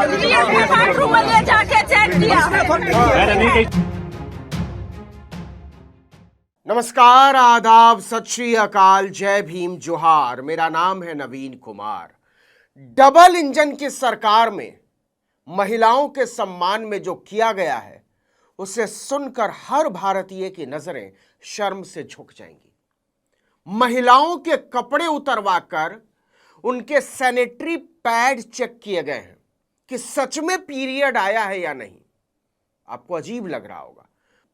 Bathroom में ले जाके चेक किया। नमस्कार, आदाब, सत श्री अकाल, जय भीम, जोहार। मेरा नाम है नवीन कुमार। डबल इंजन की सरकार में महिलाओं के सम्मान में जो किया गया है उसे सुनकर हर भारतीय की नजरें शर्म से झुक जाएंगी। महिलाओं के कपड़े उतरवाकर उनके सैनिटरी पैड चेक किए गए हैं कि सच में पीरियड आया है या नहीं। आपको अजीब लग रहा होगा,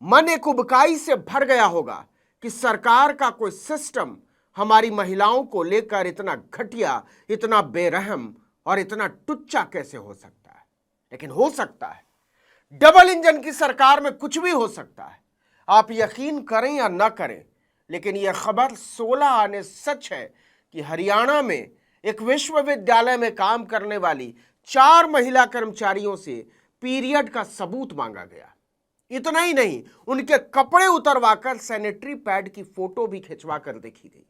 मन एक उबकाई से भर गया होगा कि सरकार का कोई सिस्टम हमारी महिलाओं को लेकर इतना घटिया, इतना बेरहम और इतना टुच्चा कैसे हो सकता है। लेकिन हो सकता है। डबल इंजन की सरकार में कुछ भी हो सकता है। आप यकीन करें या ना करें, लेकिन यह खबर 16 आने सच है कि हरियाणा में एक विश्वविद्यालय में काम करने वाली 4 महिला कर्मचारियों से पीरियड का सबूत मांगा गया। इतना ही नहीं, उनके कपड़े उतरवाकर सैनिटरी पैड की फोटो भी खिंचवा कर देखी गई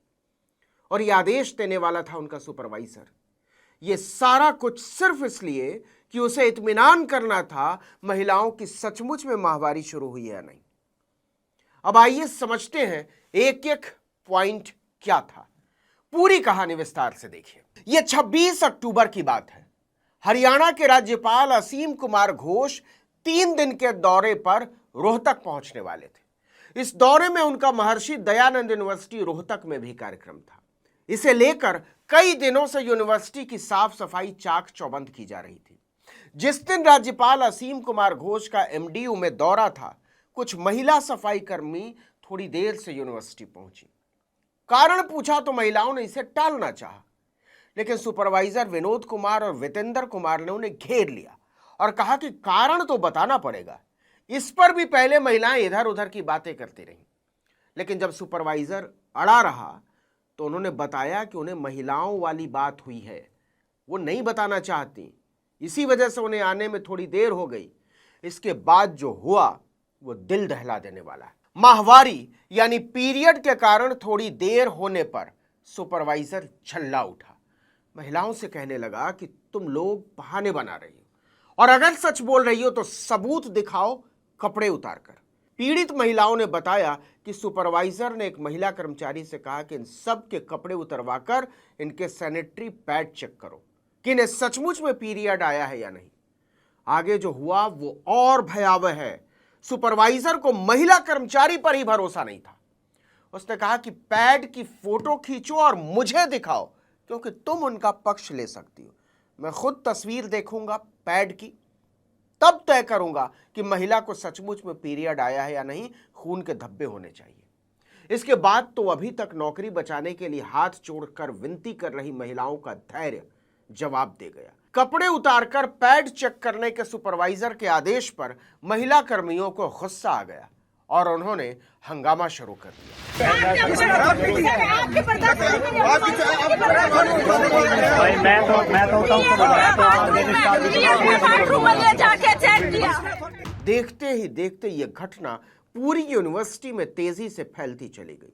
और यह आदेश देने वाला था उनका सुपरवाइजर। यह सारा कुछ सिर्फ इसलिए कि उसे इत्मीनान करना था महिलाओं की सचमुच में माहवारी शुरू हुई है या नहीं। अब आइए समझते हैं एक एक पॉइंट क्या था। पूरी कहानी विस्तार से देखिए। यह 26 अक्टूबर की बात है। हरियाणा के राज्यपाल असीम कुमार घोष 3 दिन के दौरे पर रोहतक पहुंचने वाले थे। इस दौरे में उनका महर्षि दयानंद यूनिवर्सिटी रोहतक में भी कार्यक्रम था। इसे लेकर कई दिनों से यूनिवर्सिटी की साफ सफाई चाक चौबंद की जा रही थी। जिस दिन राज्यपाल असीम कुमार घोष का एमडीयू में दौरा था, कुछ महिला सफाई कर्मी थोड़ी देर से यूनिवर्सिटी पहुंची। कारण पूछा तो महिलाओं ने इसे टालना चाहा, लेकिन सुपरवाइजर विनोद कुमार और वितेंद्र कुमार ने उन्हें घेर लिया और कहा कि कारण तो बताना पड़ेगा। इस पर भी पहले महिलाएं इधर उधर की बातें करती रहीं, लेकिन जब सुपरवाइजर अड़ा रहा तो उन्होंने बताया कि उन्हें महिलाओं वाली बात हुई है, वो नहीं बताना चाहती, इसी वजह से उन्हें आने में थोड़ी देर हो गई। इसके बाद जो हुआ वो दिल दहला देने वाला है। माहवारी यानी पीरियड के कारण थोड़ी देर होने पर सुपरवाइजर झल्ला उठा। महिलाओं से कहने लगा कि तुम लोग बहाने बना रही हो और अगर सच बोल रही हो तो सबूत दिखाओ कपड़े उतारकर। पीड़ित महिलाओं ने बताया कि सुपरवाइजर ने एक महिला कर्मचारी से कहा कि इन सब के कपड़े उतरवाकर इनके सैनिटरी पैड चेक करो कि इन्हें सचमुच में पीरियड आया है या नहीं। आगे जो हुआ वो और भयावह है। सुपरवाइजर को महिला कर्मचारी पर ही भरोसा नहीं था। उसने कहा कि पैड की फोटो खींचो और मुझे दिखाओ, क्योंकि तुम उनका पक्ष ले सकती हो। मैं खुद तस्वीर देखूंगा पैड की, तब तय करूंगा कि महिला को सचमुच में पीरियड आया है या नहीं। खून के धब्बे होने चाहिए। इसके बाद तो अभी तक नौकरी बचाने के लिए हाथ जोड़कर विनती कर रही महिलाओं का धैर्य जवाब दे गया। कपड़े उतारकर पैड चेक करने के सुपरवाइजर के आदेश पर महिला कर्मियों को गुस्सा आ गया और उन्होंने हंगामा शुरू कर दिया। देखते ही देखते यह घटना पूरी यूनिवर्सिटी में तेजी से फैलती चली गई।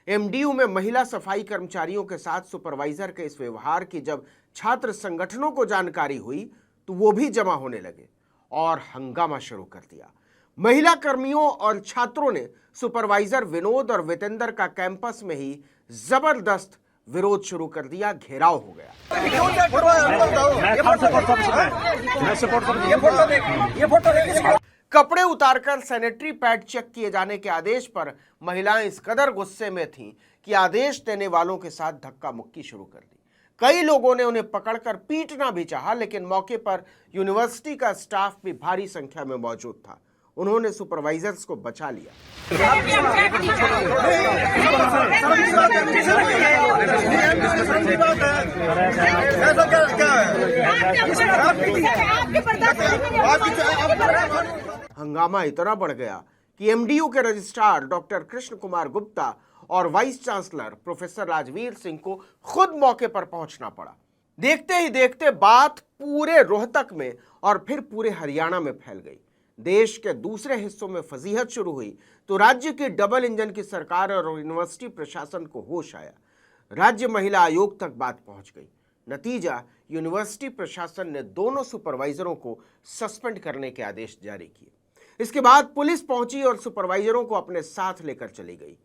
एमडीयू में महिला सफाई कर्मचारियों के साथ सुपरवाइजर के इस व्यवहार की जब छात्र संगठनों को जानकारी हुई तो वो भी जमा होने लगे और हंगामा शुरू कर दिया। महिला कर्मियों और छात्रों ने सुपरवाइजर विनोद और वितेंद्र का कैंपस में ही जबरदस्त विरोध शुरू कर दिया। घेराव हो गया। कपड़े उतारकर सैनिटरी पैड चेक किए जाने के आदेश पर महिलाएं इस कदर गुस्से में थीं कि आदेश देने वालों के साथ धक्का मुक्की शुरू कर दी। कई लोगों ने उन्हें पकड़कर पीटना भी चाहा, लेकिन मौके पर यूनिवर्सिटी का स्टाफ भी भारी संख्या में मौजूद था। उन्होंने सुपरवाइजर्स को बचा लिया। हंगामा इतना बढ़ गया कि एमडीयू के रजिस्ट्रार डॉक्टर कृष्ण कुमार गुप्ता और vice chancellor professor Rajveer Singh को खुद मौके पर पहुंचना पड़ा। देखते ही देखते बात पूरे रोहतक में और फिर पूरे हरियाणा में फैल गई। देश के दूसरे हिस्सों में फजीहत शुरू हुई तो राज्य की डबल इंजन की सरकार और यूनिवर्सिटी प्रशासन को होश आया। राज्य महिला आयोग तक बात पहुंच गई। नतीजा, यूनिवर्सिटी प्रशासन ने दोनों सुपरवाइजरों को सस्पेंड करने के आदेश जारी किए। इसके बाद पुलिस पहुंची और सुपरवाइजरों को अपने साथ लेकर चली गई।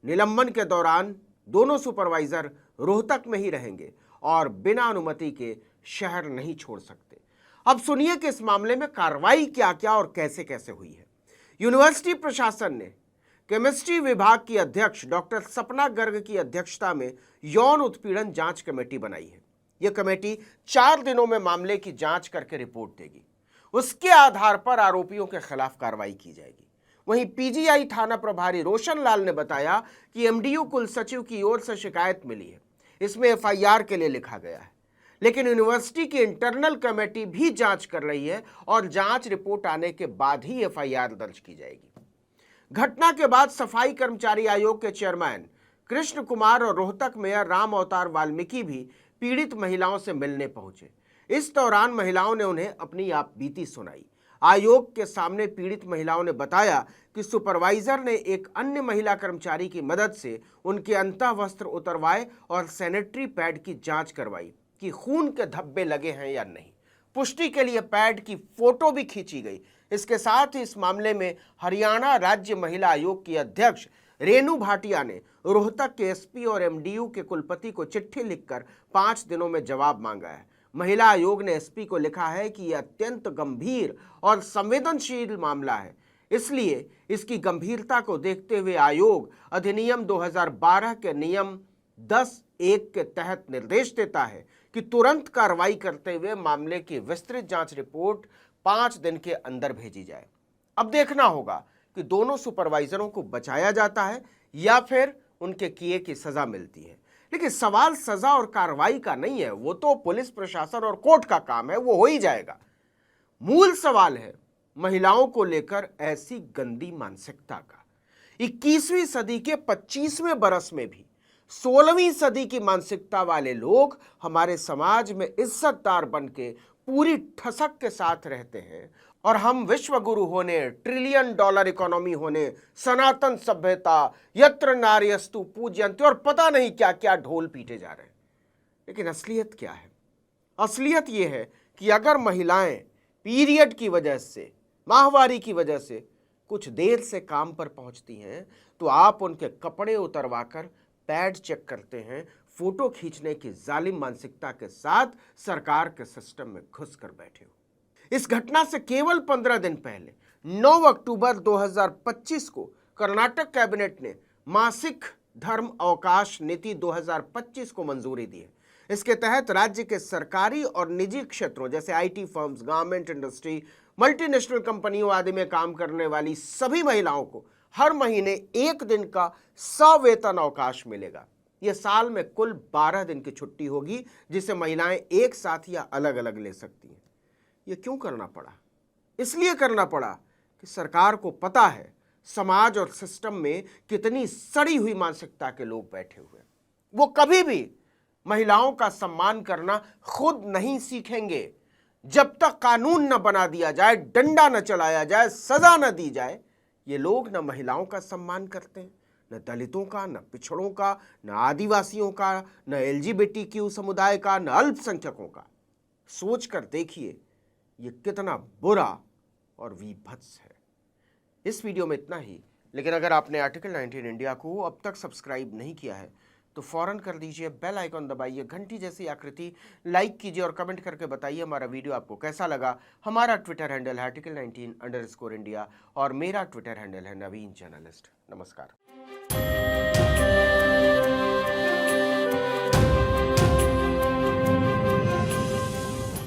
निलंबन के दौरान दोनों सुपरवाइजर रोहतक में ही रहेंगे और बिना अनुमति के शहर नहीं छोड़ सकते। अब सुनिए कि इस मामले में कार्रवाई क्या क्या और कैसे कैसे हुई है। यूनिवर्सिटी प्रशासन ने केमिस्ट्री विभाग की अध्यक्ष डॉक्टर सपना गर्ग की अध्यक्षता में यौन उत्पीड़न जांच कमेटी बनाई है। यह कमेटी 4 दिनों में मामले की जांच करके रिपोर्ट देगी। उसके आधार पर आरोपियों के खिलाफ कार्रवाई की जाएगी। वहीं पीजीआई थाना प्रभारी रोशन लाल ने बताया कि एमडीयू कुल सचिव की ओर से शिकायत मिली है। इसमें एफआईआर के लिए लिखा गया है, लेकिन यूनिवर्सिटी की इंटरनल कमेटी भी जांच कर रही है और जांच रिपोर्ट आने के बाद ही एफआईआर दर्ज की जाएगी। घटना के बाद सफाई कर्मचारी आयोग के चेयरमैन कृष्ण कुमार और रोहतक मेयर राम अवतार वाल्मीकि भी पीड़ित महिलाओं से मिलने पहुंचे। इस दौरान महिलाओं ने उन्हें अपनी आप बीती सुनाई। आयोग के सामने पीड़ित महिलाओं ने बताया कि सुपरवाइजर ने एक अन्य महिला कर्मचारी की मदद से उनके अंतःवस्त्र उतरवाए और सैनिटरी पैड की जांच करवाई कि खून के धब्बे लगे हैं या नहीं। पुष्टि के लिए पैड की फोटो भी खींची गई। इसके साथ ही इस मामले में हरियाणा राज्य महिला आयोग की अध्यक्ष रेणु भाटिया ने रोहतक के एसपी और एमडीयू के कुलपति को चिट्ठी लिखकर 5 दिनों में जवाब मांगा है। महिला आयोग ने एसपी को लिखा है कि यह अत्यंत गंभीर और संवेदनशील मामला है, इसलिए इसकी गंभीरता को देखते हुए आयोग अधिनियम 2012 के नियम 10(1) के तहत निर्देश देता है कि तुरंत कार्रवाई करते हुए मामले की विस्तृत जांच रिपोर्ट 5 दिन के अंदर भेजी जाए। अब देखना होगा कि दोनों सुपरवाइजरों को बचाया जाता है या फिर उनके किए की सजा मिलती है। लेकिन सवाल सजा और कार्रवाई का नहीं है, वो तो पुलिस प्रशासन और कोर्ट का काम है, वो हो ही जाएगा। मूल सवाल है महिलाओं को लेकर ऐसी गंदी मानसिकता का। 21वीं सदी के 25वें बरस में भी 16वीं सदी की मानसिकता वाले लोग हमारे समाज में इज्जतदार बन के पूरी ठसक के साथ रहते हैं और हम विश्व गुरु होने, ट्रिलियन डॉलर इकोनॉमी होने, सनातन सभ्यता, यत्र नार्यस्तु पूज्यन्ते और पता नहीं क्या क्या ढोल पीटे जा रहे हैं। लेकिन असलियत क्या है? असलियत यह है कि अगर महिलाएं पीरियड की वजह से, माहवारी की वजह से कुछ देर से काम पर पहुंचती हैं तो आप उनके कपड़े उतरवाकर पैड चेक करते हैं, फोटो खींचने की जालिम मानसिकता के साथ सरकार के सिस्टम में घुस कर बैठे हो। इस घटना से केवल 15 दिन पहले 9 अक्टूबर 2025 को कर्नाटक कैबिनेट ने मासिक धर्म अवकाश नीति 2025 को मंजूरी दी है। इसके तहत राज्य के सरकारी और निजी क्षेत्रों जैसे IT firms, garment industry, multinational कंपनियों आदि में काम करने वाली सभी महिलाओं को हर महीने 1 दिन का सवेतन अवकाश मिलेगा। यह साल में कुल 12 दिन की छुट्टी होगी, जिसे महिलाएं एक साथ या अलग अलग ले सकती हैं। यह क्यों करना पड़ा? इसलिए करना पड़ा कि सरकार को पता है समाज और सिस्टम में कितनी सड़ी हुई मानसिकता के लोग बैठे हुए हैं। वो कभी भी महिलाओं का सम्मान करना खुद नहीं सीखेंगे जब तक कानून न बना दिया जाए, डंडा न चलाया जाए, सजा न दी जाए। ये लोग न महिलाओं का सम्मान करते हैं, न दलितों का, न पिछड़ों का, न आदिवासियों का, न एलजीबीटीक्यू समुदाय का, न अल्पसंख्यकों का। सोच कर देखिए ये कितना बुरा और विभत्स है। इस वीडियो में इतना ही, लेकिन अगर आपने आर्टिकल 19 इंडिया को अब तक सब्सक्राइब नहीं किया है तो फौरन कर दीजिए, बेल आइकॉन दबाइए, घंटी जैसी आकृति लाइक कीजिए और कमेंट करके बताइए हमारा वीडियो आपको कैसा लगा। हमारा ट्विटर हैंडल है article19_India और मेरा ट्विटर हैंडल है नवीन जर्नलिस्ट। नमस्कार।